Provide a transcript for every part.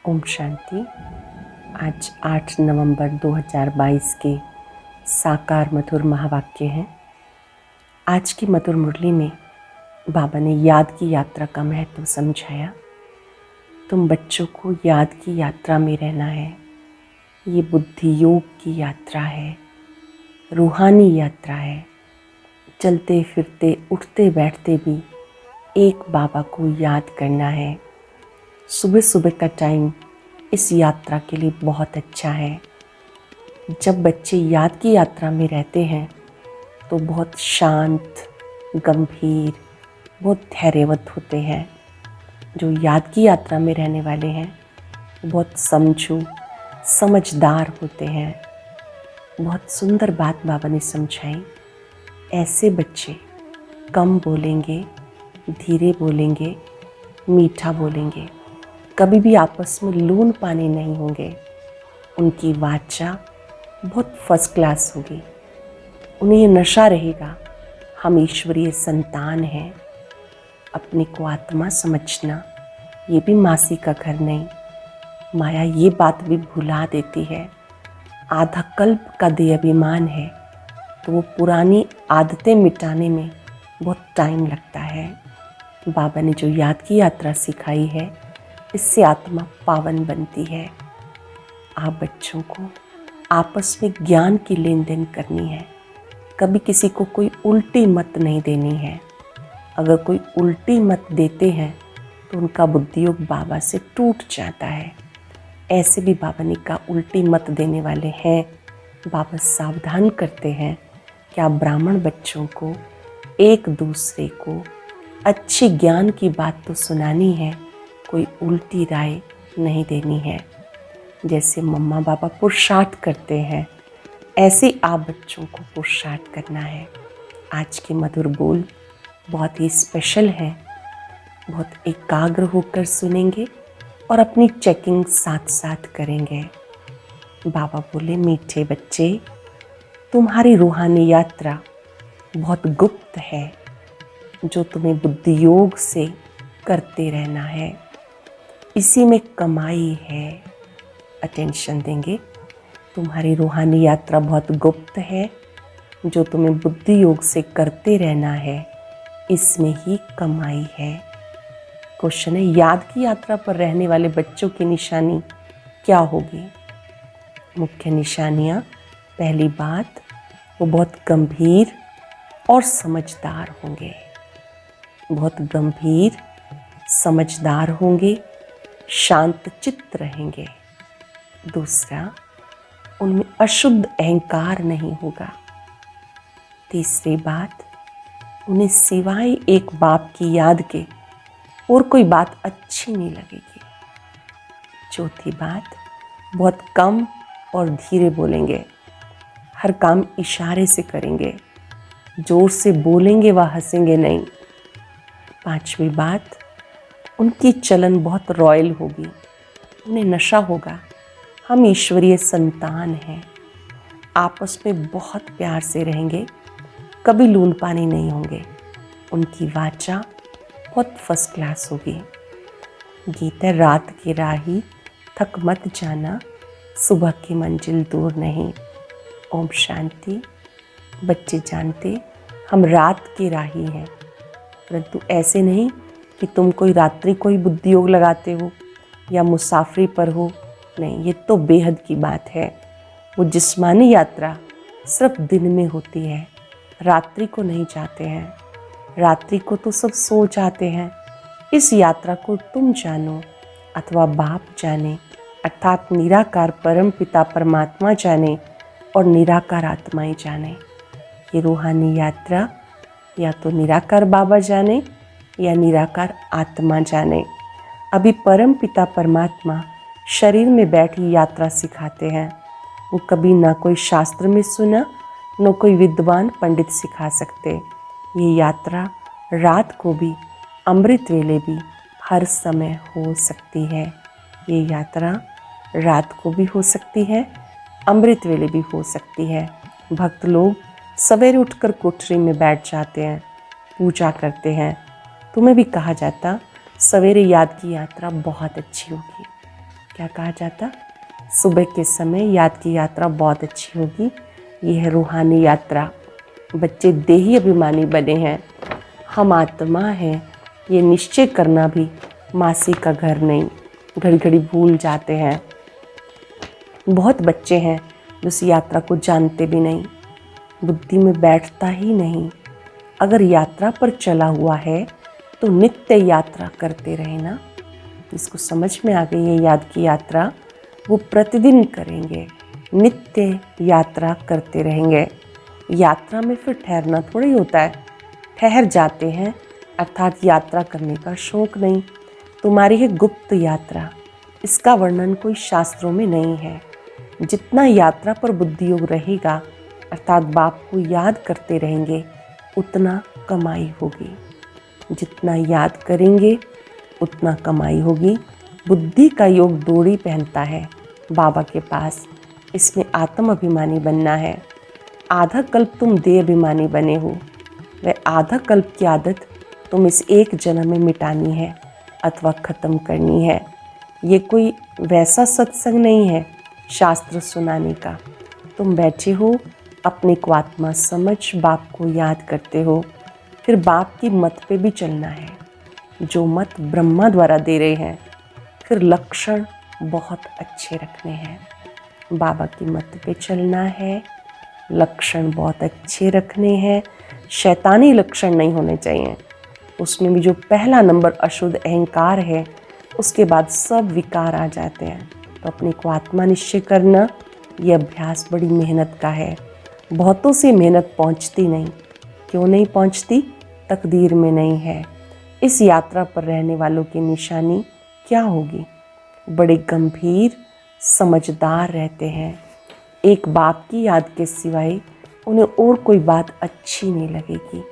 ओम शांति। आज 8 नवंबर 2022 के साकार मधुर महावाक्य हैं। आज की मधुर मुरली में बाबा ने याद की यात्रा का महत्व समझाया। तुम बच्चों को याद की यात्रा में रहना है। ये बुद्धि योग की यात्रा है, रूहानी यात्रा है। चलते फिरते उठते बैठते भी एक बाबा को याद करना है। सुबह सुबह का टाइम इस यात्रा के लिए बहुत अच्छा है। जब बच्चे याद की यात्रा में रहते हैं तो बहुत शांत, गंभीर, बहुत धैर्यवत होते हैं। जो याद की यात्रा में रहने वाले हैं वो बहुत समझू, समझदार होते हैं। बहुत सुंदर बात बाबा ने समझाई। ऐसे बच्चे कम बोलेंगे, धीरे बोलेंगे, मीठा बोलेंगे, कभी भी आपस में लून पानी नहीं होंगे। उनकी वाचा बहुत फर्स्ट क्लास होगी। उन्हें ये नशा रहेगा, हम ईश्वरीय संतान हैं। अपने को आत्मा समझना ये भी मासी का घर नहीं। माया ये बात भी भुला देती है। आधा कल्प का देह अभिमान है तो वो पुरानी आदतें मिटाने में बहुत टाइम लगता है। बाबा ने जो याद की यात्रा सिखाई है, इससे आत्मा पावन बनती है। आप बच्चों को आपस में ज्ञान की लेन देन करनी है। कभी किसी को कोई उल्टी मत नहीं देनी है। अगर कोई उल्टी मत देते हैं तो उनका बुद्धियोग बाबा से टूट जाता है। ऐसे भी बाबा ने कहा उल्टी मत देने वाले हैं। बाबा सावधान करते हैं कि आप ब्राह्मण बच्चों को एक दूसरे को अच्छी ज्ञान की बात तो सुनानी है, कोई उल्टी राय नहीं देनी है। जैसे मम्मा बाबा पुरुषार्थ करते हैं, ऐसे आप बच्चों को पुरुषार्थ करना है। आज के मधुर बोल बहुत ही स्पेशल हैं। बहुत एकाग्र होकर सुनेंगे और अपनी चेकिंग साथ साथ करेंगे। बाबा बोले, मीठे बच्चे, तुम्हारी रूहानी यात्रा बहुत गुप्त है, जो तुम्हें बुद्धि योग से करते रहना है। इसी में कमाई है। अटेंशन देंगे। तुम्हारी रूहानी यात्रा बहुत गुप्त है, जो तुम्हें बुद्धि योग से करते रहना है। इसमें ही कमाई है। क्वेश्चन है, याद की यात्रा पर रहने वाले बच्चों की निशानी क्या होगी? मुख्य निशानियाँ, पहली बात, वो बहुत गंभीर और समझदार होंगे। बहुत गंभीर, समझदार होंगे, शांत चित्त रहेंगे। दूसरा, उनमें अशुद्ध अहंकार नहीं होगा। तीसरी बात, उन्हें सिवाय एक बाप की याद के और कोई बात अच्छी नहीं लगेगी। चौथी बात, बहुत कम और धीरे बोलेंगे। हर काम इशारे से करेंगे। जोर से बोलेंगे व हंसेंगे नहीं। पांचवी बात, उनकी चलन बहुत रॉयल होगी। उन्हें नशा होगा, हम ईश्वरीय संतान हैं। आपस में बहुत प्यार से रहेंगे, कभी लून पानी नहीं होंगे। उनकी वाचा बहुत फर्स्ट क्लास होगी। गीत है, रात की राही थक मत जाना, सुबह की मंजिल दूर नहीं। ओम शांति। बच्चे जानते हम रात की राही हैं, परंतु ऐसे नहीं कि तुम कोई रात्रि को ही बुद्धि योग लगाते हो या मुसाफरी पर हो। नहीं, ये तो बेहद की बात है। वो जिस्मानी यात्रा सिर्फ दिन में होती है, रात्रि को नहीं जाते हैं। रात्रि को तो सब सो जाते हैं। इस यात्रा को तुम जानो अथवा बाप जाने, अर्थात निराकार परम पिता परमात्मा जाने और निराकार आत्माएं जाने। ये रूहानी यात्रा या तो निराकार बाबा जाने या निराकार आत्मा जाने। अभी परम पिता परमात्मा शरीर में बैठी यात्रा सिखाते हैं। वो कभी ना कोई शास्त्र में सुना, न कोई विद्वान पंडित सिखा सकते। ये यात्रा रात को भी, अमृत वेले भी, हर समय हो सकती है। ये यात्रा रात को भी हो सकती है, अमृत वेले भी हो सकती है। भक्त लोग सवेरे उठकर कोठरी में बैठ जाते हैं, पूजा करते हैं। तुम्हें भी कहा जाता सवेरे याद की यात्रा बहुत अच्छी होगी। क्या कहा जाता, सुबह के समय याद की यात्रा बहुत अच्छी होगी, ये है रूहानी यात्रा। बच्चे देही अभिमानी बने हैं, हम आत्मा हैं, ये निश्चय करना भी मासी का घर नहीं। घड़ी घड़ी भूल जाते हैं। बहुत बच्चे हैं जो इस यात्रा को जानते भी नहीं, बुद्धि में बैठता ही नहीं। अगर यात्रा पर चला हुआ है तो नित्य यात्रा करते रहे ना। जिसको समझ में आ गई है याद की यात्रा, वो प्रतिदिन करेंगे, नित्य यात्रा करते रहेंगे। यात्रा में फिर ठहरना थोड़ा ही होता है, ठहर जाते हैं, अर्थात यात्रा करने का शौक नहीं। तुम्हारी है गुप्त यात्रा, इसका वर्णन कोई शास्त्रों में नहीं है। जितना यात्रा पर बुद्धि योग रहेगा, अर्थात बाप को याद करते रहेंगे, उतना कमाई होगी। जितना याद करेंगे उतना कमाई होगी। बुद्धि का योग डोरी पहनता है बाबा के पास, इसमें आत्म अभिमानी बनना है। आधा कल्प तुम देह अभिमानी बने हो, वह आधा कल्प की आदत तुम इस एक जन्म में मिटानी है अथवा ख़त्म करनी है। ये कोई वैसा सत्संग नहीं है शास्त्र सुनाने का। तुम बैठे हो, अपने को आत्मा समझ बाप को याद करते हो, फिर बाप की मत पे भी चलना है जो मत ब्रह्मा द्वारा दे रहे हैं। फिर लक्षण बहुत अच्छे रखने हैं, बाबा की मत पे चलना है, लक्षण बहुत अच्छे रखने हैं। शैतानी लक्षण नहीं होने चाहिए। उसमें भी जो पहला नंबर अशुद्ध अहंकार है, उसके बाद सब विकार आ जाते हैं। तो अपने को आत्मा निश्चय करना, ये अभ्यास बड़ी मेहनत का है। बहुतों से मेहनत पहुंचती नहीं। क्यों नहीं पहुंचती? तकदीर में नहीं है। इस यात्रा पर रहने वालों की निशानी क्या होगी? बड़े गंभीर समझदार रहते हैं। एक बाप की याद के सिवाय उन्हें और कोई बात अच्छी नहीं लगेगी।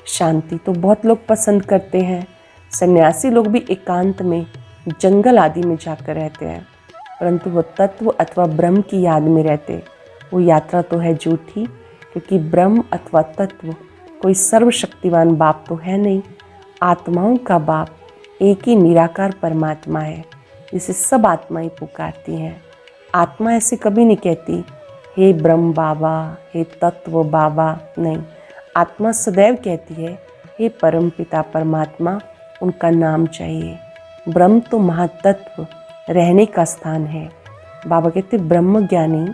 शांति तो बहुत लोग पसंद करते हैं। सन्यासी लोग भी एकांत में, जंगल आदि में जाकर रहते हैं, परंतु वो तत्व अथवा ब्रह्म की याद में रहते। वो यात्रा तो है झूठी, क्योंकि ब्रह्म अथवा तत्व कोई सर्वशक्तिवान बाप तो है नहीं। आत्माओं का बाप एक ही निराकार परमात्मा है, जिसे सब आत्माएं पुकारती हैं। आत्मा ऐसे कभी नहीं कहती हे ब्रह्म बाबा, हे तत्व बाबा, नहीं। आत्मा सदैव कहती है हे परम पिता परमात्मा, उनका नाम चाहिए। ब्रह्म तो महातत्व रहने का स्थान है। बाबा कहते ब्रह्म ज्ञानी,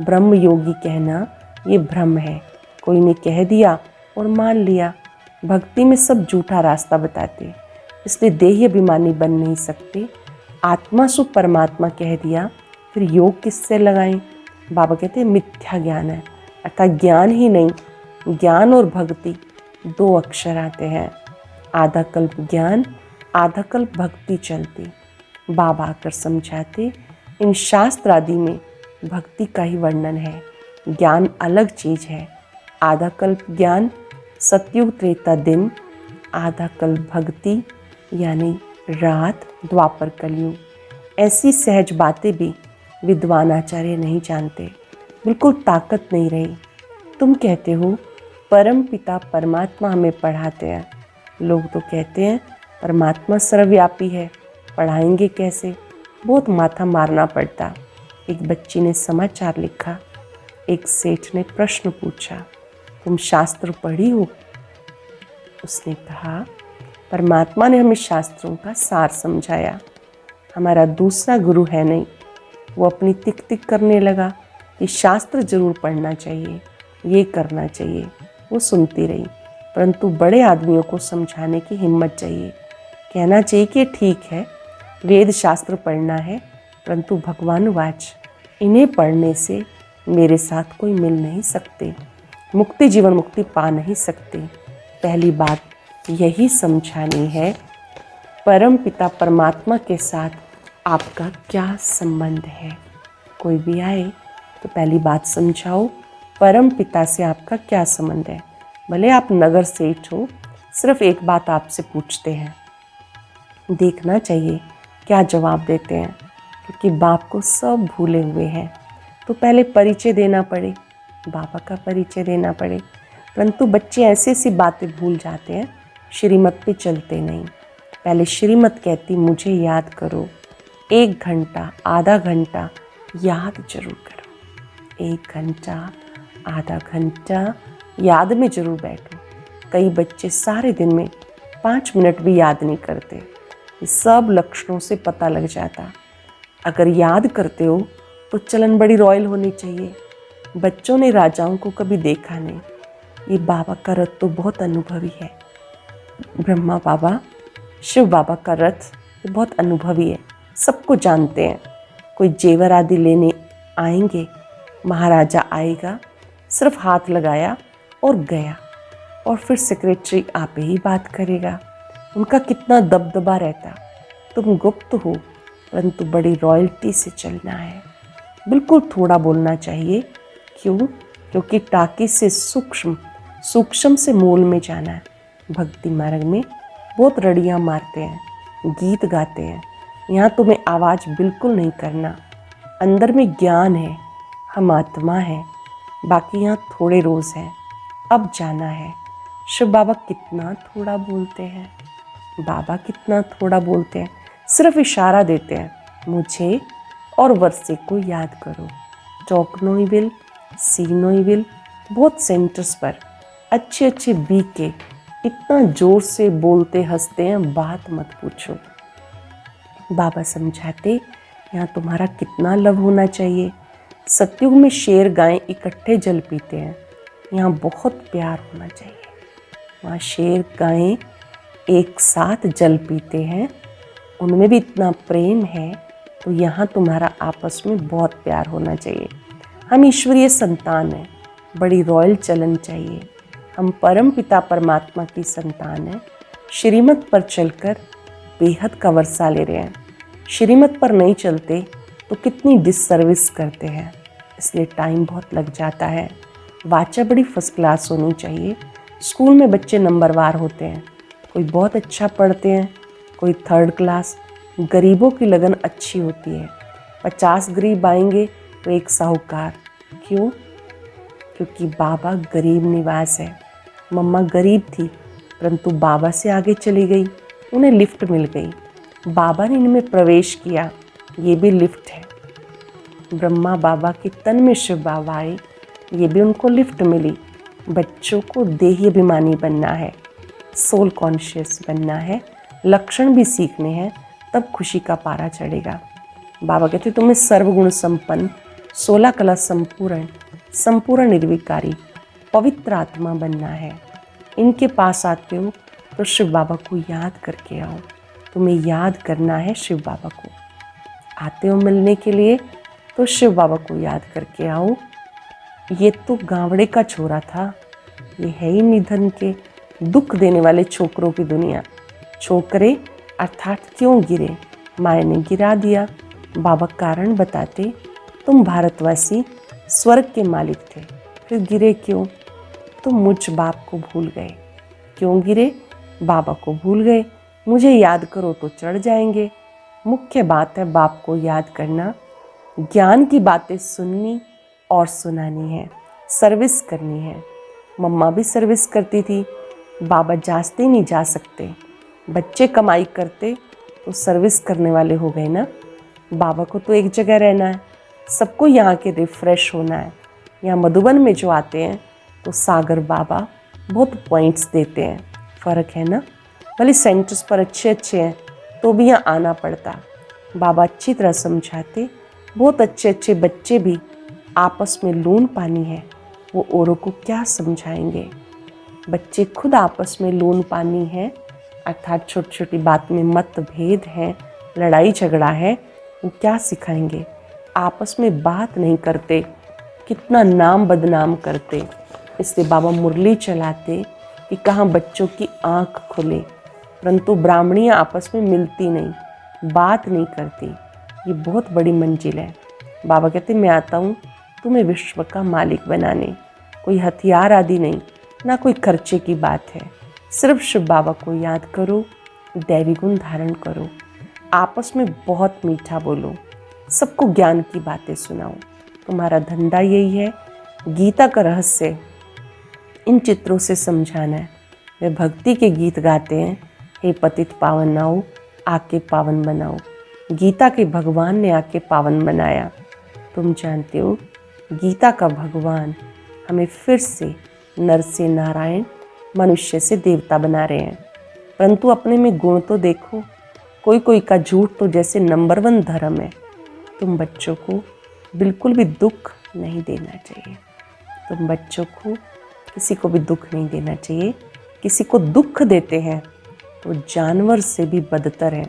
ब्रह्म योगी कहना ये भ्रम है। कोई ने कह दिया और मान लिया। भक्ति में सब झूठा रास्ता बताते, इसलिए देही अभिमानी बन नहीं सकते। आत्मा सु परमात्मा कह दिया, फिर योग किससे लगाएं? बाबा कहते मिथ्या ज्ञान है, अर्थात ज्ञान ही नहीं, ज्ञान और भक्ति दो अक्षर आते हैं। आधा कल्प ज्ञान, आधा कल्प भक्ति चलती। बाबा आकर समझाते इन शास्त्र आदि में भक्ति का ही वर्णन है, ज्ञान अलग चीज है। आधा कल्प ज्ञान सतयुग त्रेता दिन, आधा कल्प भक्ति यानी रात द्वापर कलयुग। ऐसी सहज बातें भी विद्वान आचार्य नहीं जानते, बिल्कुल ताकत नहीं रही। तुम कहते हो परम पिता परमात्मा हमें पढ़ाते हैं। लोग तो कहते हैं परमात्मा सर्वव्यापी है, पढ़ाएंगे कैसे? बहुत माथा मारना पड़ता। एक बच्ची ने समाचार लिखा, एक सेठ ने प्रश्न पूछा, तुम शास्त्र पढ़ी हो? उसने कहा परमात्मा ने हमें शास्त्रों का सार समझाया, हमारा दूसरा गुरु है नहीं। वो अपनी तिक तिक करने लगा कि शास्त्र जरूर पढ़ना चाहिए, ये करना चाहिए। वो सुनती रही, परंतु बड़े आदमियों को समझाने की हिम्मत चाहिए। कहना चाहिए कि ठीक है, वेद शास्त्र पढ़ना है, परंतु भगवानुवाच इन्हें पढ़ने से मेरे साथ कोई मिल नहीं सकते, मुक्ति जीवन मुक्ति पा नहीं सकते। पहली बात यही समझानी है, परम पिता परमात्मा के साथ आपका क्या संबंध है। कोई भी आए तो पहली बात समझाओ, परम पिता से आपका क्या संबंध है। भले आप नगर सेठ हो, सिर्फ एक बात आपसे पूछते हैं, देखना चाहिए क्या जवाब देते हैं, क्योंकि बाप को सब भूले हुए हैं। तो पहले परिचय देना पड़े, बाबा का परिचय देना पड़े, परंतु बच्चे ऐसी ऐसी बातें भूल जाते हैं, श्रीमत पे चलते नहीं। पहले श्रीमत कहती मुझे याद करो, 1 घंटा आधा घंटा याद जरूर करो। 1 घंटा आधा घंटा याद में जरूर बैठो। कई बच्चे सारे दिन में 5 मिनट भी याद नहीं करते। ये सब लक्षणों से पता लग जाता। अगर याद करते हो तो चलन बड़ी रॉयल होनी चाहिए। बच्चों ने राजाओं को कभी देखा नहीं। ये बाबा का रथ तो बहुत अनुभवी है। ब्रह्मा बाबा, शिव बाबा का रथ बहुत अनुभवी है, सबको जानते हैं। कोई जेवर आदि लेने आएंगे, महाराजा आएगा, सिर्फ हाथ लगाया और गया, और फिर सेक्रेटरी आप ही बात करेगा। उनका कितना दबदबा रहता। तुम गुप्त हो परंतु बड़ी रॉयल्टी से चलना है। बिल्कुल थोड़ा बोलना चाहिए। क्यों? क्योंकि टाकी से सूक्ष्म से मूल में जाना है। भक्ति मार्ग में बहुत रड़ियाँ मारते हैं, गीत गाते हैं। यहाँ तुम्हें आवाज़ बिल्कुल नहीं करना। अंदर में ज्ञान है, हम आत्मा है। बाकी यहाँ थोड़े रोज़ हैं, अब जाना है। शिव बाबा कितना थोड़ा बोलते हैं। बाबा कितना थोड़ा बोलते हैं, सिर्फ इशारा देते हैं, मुझे और वर्षे को याद करो। Talk no evil, see no evil. बहुत सेंटर्स पर अच्छे अच्छे बीके इतना जोर से बोलते हंसते हैं, बात मत पूछो। बाबा समझाते यहाँ तुम्हारा कितना लव होना चाहिए। सतयुग में शेर गाय इकट्ठे जल पीते हैं, यहाँ बहुत प्यार होना चाहिए। वहाँ शेर गाय एक साथ जल पीते हैं, उनमें भी इतना प्रेम है। तो यहाँ तुम्हारा आपस में बहुत प्यार होना चाहिए। हम ईश्वरीय संतान हैं, बड़ी रॉयल चलन चाहिए। हम परम पिता परमात्मा की संतान हैं। श्रीमत पर चलकर बेहद का वर्षा ले रहे हैं। श्रीमत पर नहीं चलते तो कितनी डिससर्विस करते हैं, इसलिए टाइम बहुत लग जाता है। वाचा बड़ी फर्स्ट क्लास होनी चाहिए। स्कूल में बच्चे नंबरवार होते हैं, कोई बहुत अच्छा पढ़ते हैं, कोई 3rd क्लास। गरीबों की लगन अच्छी होती है। 50 गरीब आएंगे तो 1 साहूकार। क्यों? क्योंकि बाबा गरीब निवास है। मम्मा गरीब थी परंतु बाबा से आगे चली गई, उन्हें लिफ्ट मिल गई। बाबा ने इनमें प्रवेश किया, ये भी लिफ्ट है। ब्रह्मा बाबा के तन में शिव बाबा आए, ये भी उनको लिफ्ट मिली। बच्चों को देही अभिमानी बनना है, सोल कॉन्शियस बनना है, लक्षण भी सीखने हैं, तब खुशी का पारा चढ़ेगा। बाबा कहते तुम्हें सर्वगुण संपन्न, 16 कला संपूर्ण निर्विकारी पवित्र आत्मा बनना है। इनके पास आते हो तो शिव बाबा को याद करके आओ। तुम्हें याद करना है शिव बाबा को। आते हो मिलने के लिए तो शिव बाबा को याद करके आओ। ये तो गावड़े का छोरा था, ये है ही निधन के दुख देने वाले छोकरों की दुनिया। छोकरे अर्थात क्यों गिरे? माया ने गिरा दिया। बाबा कारण बताते, तुम भारतवासी स्वर्ग के मालिक थे, फिर गिरे क्यों? तुम मुझ बाप को भूल गए। क्यों गिरे? बाबा को भूल गए। मुझे याद करो तो चढ़ जाएंगे। मुख्य बात है बाप को याद करना, ज्ञान की बातें सुननी और सुनानी है, सर्विस करनी है। मम्मा भी सर्विस करती थी, बाबा जाते नहीं जा सकते। बच्चे कमाई करते तो सर्विस करने वाले हो गए ना। बाबा को तो एक जगह रहना है, सबको यहाँ के रिफ़्रेश होना है। यहाँ मधुबन में जो आते हैं तो सागर बाबा बहुत पॉइंट्स देते हैं, फ़र्क है ना। भले सेंटर्स पर अच्छे अच्छे हैं तो भी यहाँ आना पड़ता। बाबा अच्छी तरह समझाते। बहुत अच्छे अच्छे बच्चे भी आपस में लून पानी है, वो औरों को क्या समझाएंगे। बच्चे खुद आपस में लून पानी है, अर्थात छोटी छोटी बात में मतभेद है, लड़ाई झगड़ा है, वो क्या सिखाएंगे। आपस में बात नहीं करते, कितना नाम बदनाम करते। इसलिए बाबा मुरली चलाते कि कहाँ बच्चों की आँख खुले, परंतु ब्राह्मणियाँ आपस में मिलती नहीं, बात नहीं करती। ये बहुत बड़ी मंजिल है। बाबा कहते मैं आता हूँ तुम्हें विश्व का मालिक बनाने। कोई हथियार आदि नहीं, ना कोई खर्चे की बात है। सिर्फ शिव बाबा को याद करो, दैवी गुण धारण करो, आपस में बहुत मीठा बोलो, सबको ज्ञान की बातें सुनाओ। तुम्हारा धंधा यही है। गीता का रहस्य इन चित्रों से समझाना है। वे भक्ति के गीत गाते हैं, हे पतित पावन आओ, आके पावन बनाओ। गीता के भगवान ने आके पावन बनाया। तुम जानते हो गीता का भगवान हमें फिर से नर से नारायण, मनुष्य से देवता बना रहे हैं। परंतु अपने में गुण तो देखो, कोई कोई का झूठ तो जैसे नंबर 1 धर्म है। तुम बच्चों को बिल्कुल भी दुख नहीं देना चाहिए। तुम बच्चों को किसी को भी दुख नहीं देना चाहिए। किसी को दुख देते हैं तो जानवर से भी बदतर है।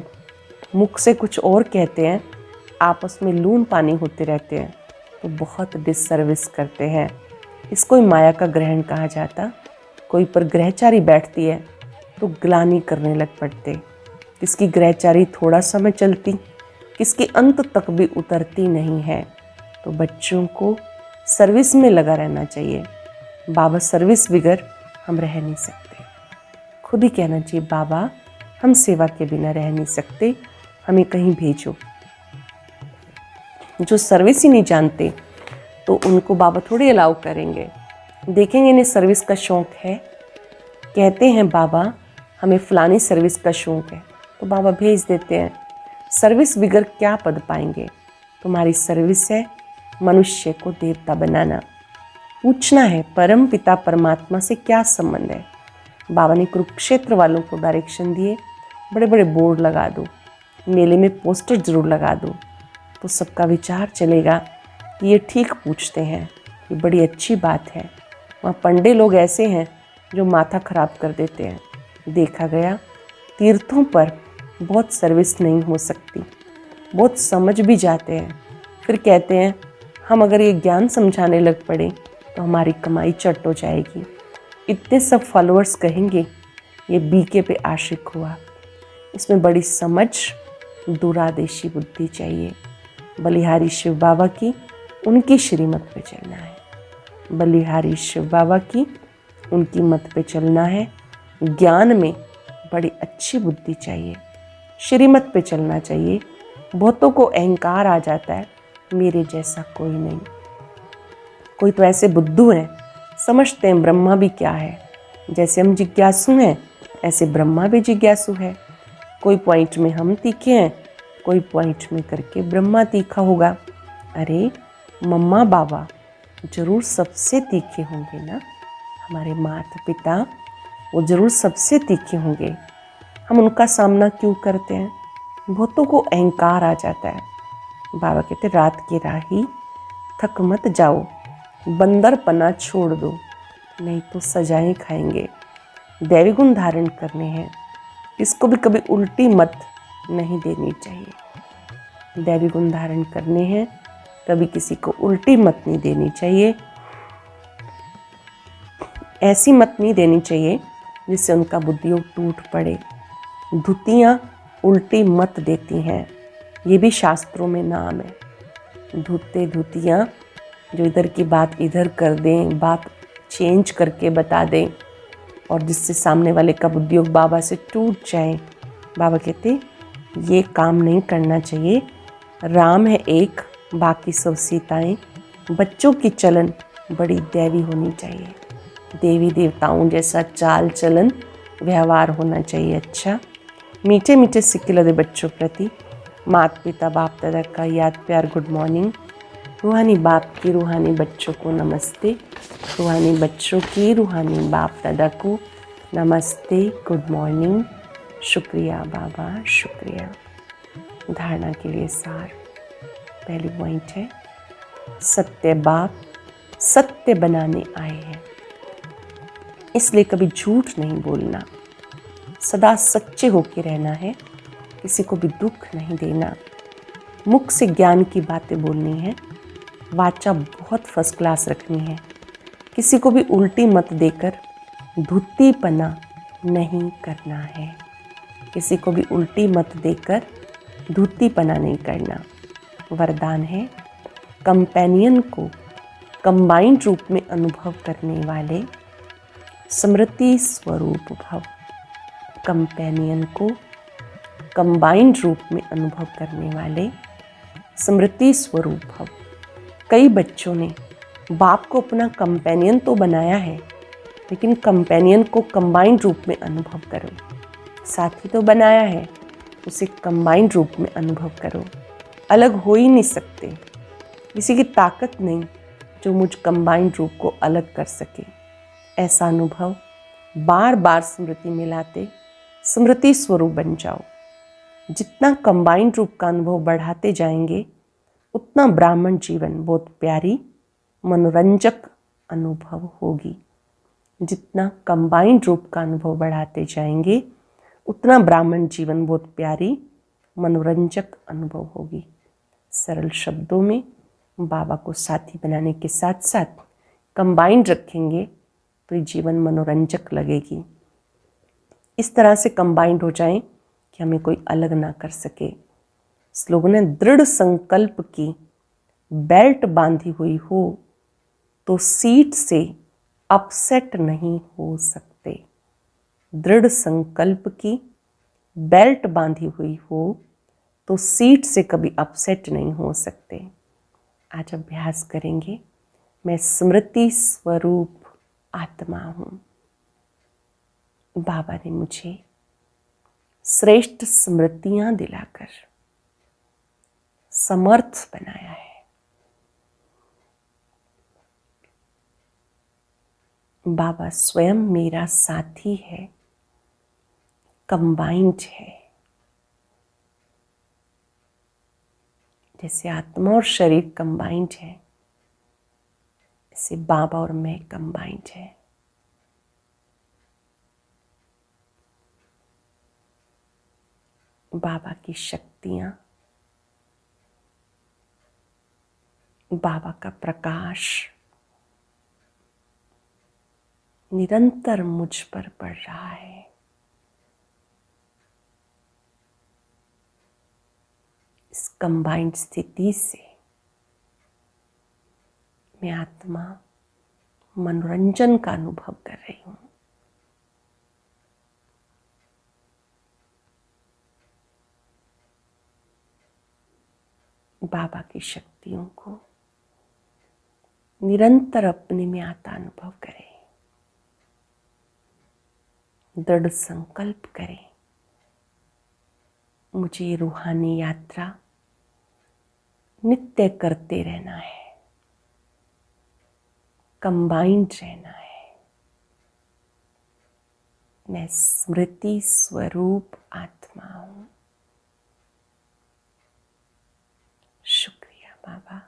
मुख से कुछ और कहते हैं, आपस में लून पानी होते रहते हैं, तो बहुत डिससर्विस करते हैं। इसको ही माया का ग्रहण कहा जाता। कोई पर ग्रहचारी बैठती है तो ग्लानि करने लग पड़ते। किसकी ग्रहचारी थोड़ा समय चलती, किसके अंत तक भी उतरती नहीं है। तो बच्चों को सर्विस में लगा रहना चाहिए। बाबा सर्विस बिगर हम रह नहीं सकते। खुद ही कहना चाहिए, बाबा हम सेवा के बिना रह नहीं सकते, हमें कहीं भेजो। जो सर्विस ही नहीं जानते तो उनको बाबा थोड़ी अलाउ करेंगे। देखेंगे इन्हें सर्विस का शौक़ है, कहते हैं बाबा हमें फलानी सर्विस का शौक़ है, तो बाबा भेज देते हैं। सर्विस बिगर क्या पद पाएंगे। तुम्हारी सर्विस है मनुष्य को देवता बनाना। पूछना है परम पिता परमात्मा से क्या संबंध है। बाबा ने कुरुक्षेत्र वालों को डायरेक्शन दिए, बड़े बड़े बोर्ड लगा दो, मेले में पोस्टर जरूर लगा दो, तो सबका विचार चलेगा कि ये ठीक पूछते हैं, ये बड़ी अच्छी बात है। वहाँ पंडे लोग ऐसे हैं जो माथा खराब कर देते हैं। देखा गया तीर्थों पर बहुत सर्विस नहीं हो सकती, बहुत समझ भी जाते हैं, फिर कहते हैं हम अगर ये ज्ञान समझाने लग पड़े तो हमारी कमाई चट हो जाएगी। इतने सब फॉलोअर्स कहेंगे ये बीके पे आशिक हुआ। इसमें बड़ी समझ, दूरादेशी बुद्धि चाहिए। बलिहारी शिव बाबा की उनकी श्रीमत पे चलना है। बलिहारी शिव बाबा की उनकी मत पे चलना है। ज्ञान में बड़ी अच्छी बुद्धि चाहिए, श्रीमत पे चलना चाहिए। बहुतों को अहंकार आ जाता है, मेरे जैसा कोई नहीं। कोई तो ऐसे बुद्धू हैं, समझते हैं ब्रह्मा भी क्या है। जैसे हम जिज्ञासु हैं ऐसे ब्रह्मा भी जिज्ञासु है। कोई पॉइंट में हम तीखे हैं, कोई पॉइंट में करके ब्रह्मा तीखा होगा। अरे मम्मा बाबा जरूर सबसे तीखे होंगे ना, हमारे माता पिता वो जरूर सबसे तीखे होंगे। हम उनका सामना क्यों करते हैं। बहुतों को अहंकार आ जाता है। बाबा कहते रात की राही थक मत जाओ, बंदरपना छोड़ दो, नहीं तो सजाएं खाएंगे। दैवी गुण धारण करने हैं, इसको भी कभी उल्टी मत नहीं देनी चाहिए। दैवी गुण धारण करने हैं, कभी किसी को उल्टी मत नहीं देनी चाहिए। ऐसी मत नहीं देनी चाहिए जिससे उनका बुद्धियोग टूट पड़े। धुतियाँ उल्टी मत देती हैं, ये भी शास्त्रों में नाम है। धुते धुतियाँ जो इधर की बात इधर कर दें, बात चेंज करके बता दें, और जिससे सामने वाले का बुद्धियोग बाबा से टूट जाए। बाबा कहते ये काम नहीं करना चाहिए। राम है एक, बाकी सब सीताएं। बच्चों की चलन बड़ी दैवी होनी चाहिए। देवी देवताओं जैसा चाल चलन व्यवहार होना चाहिए। अच्छा, मीठे मीठे सिक्के लदे बच्चों प्रति माता पिता बाप दादा का याद प्यार गुड मॉर्निंग। रूहानी बाप की रूहानी बच्चों को नमस्ते। रूहानी बच्चों की रूहानी बाप दादा को नमस्ते, गुड मॉर्निंग। शुक्रिया बाबा, शुक्रिया। धारणा के लिए सार, पहली पॉइंट है सत्य बाप सत्य बनाने आए हैं, इसलिए कभी झूठ नहीं बोलना, सदा सच्चे होके रहना है, किसी को भी दुख नहीं देना। मुख से ज्ञान की बातें बोलनी है, वाचा बहुत फर्स्ट क्लास रखनी है। किसी को भी उल्टी मत देकर धुत्तीपना नहीं करना है। किसी को भी उल्टी मत देकर धुत्तीपना नहीं करना। वरदान है कंपेनियन को कंबाइंड रूप में अनुभव करने वाले स्मृति स्वरूप भव। कंपेनियन को कंबाइंड रूप में अनुभव करने वाले स्मृति स्वरूप भव। कई बच्चों ने बाप को अपना कंपेनियन तो बनाया है, लेकिन कंपेनियन को कंबाइंड रूप में अनुभव करो। साथी तो बनाया है, उसे कंबाइंड रूप में अनुभव करो। अलग हो ही नहीं सकते, किसी की ताकत नहीं जो मुझ कंबाइंड रूप को अलग कर सके। ऐसा अनुभव बार बार स्मृति में लाते स्मृति स्वरूप बन जाओ। जितना कंबाइंड रूप का अनुभव बढ़ाते जाएंगे उतना ब्राह्मण जीवन बहुत प्यारी मनोरंजक अनुभव होगी। जितना कंबाइंड रूप का अनुभव बढ़ाते जाएंगे उतना ब्राह्मण जीवन बहुत प्यारी मनोरंजक अनुभव होगी। सरल शब्दों में बाबा को साथी बनाने के साथ साथ कंबाइंड रखेंगे तो ये जीवन मनोरंजक लगेगी। इस तरह से कंबाइंड हो जाएं कि हमें कोई अलग ना कर सके। स्लोगन है, दृढ़ संकल्प की बेल्ट बांधी हुई हो तो सीट से अपसेट नहीं हो सकते। दृढ़ संकल्प की बेल्ट बांधी हुई हो तो सीट से कभी अपसेट नहीं हो सकते। आज अभ्यास करेंगे, मैं स्मृति स्वरूप आत्मा हूँ। बाबा ने मुझे श्रेष्ठ स्मृतियां दिलाकर समर्थ बनाया है। बाबा स्वयं मेरा साथी है, कंबाइंड है। जैसे आत्मा और शरीर कंबाइंड है, ऐसे बाबा और मैं कंबाइंड है। बाबा की शक्तियां, बाबा का प्रकाश निरंतर मुझ पर पड़ रहा है। इस कंबाइंड स्थिति से मैं आत्मा मनोरंजन का अनुभव कर रही हूँ। बाबा की शक्तियों को निरंतर अपने में आता अनुभव करें। दृढ़ संकल्प करें, मुझे रूहानी यात्रा नित्य करते रहना है, कंबाइंड रहना है। मैं स्मृति स्वरूप आत्मा हूँ। शुक्रिया बाबा।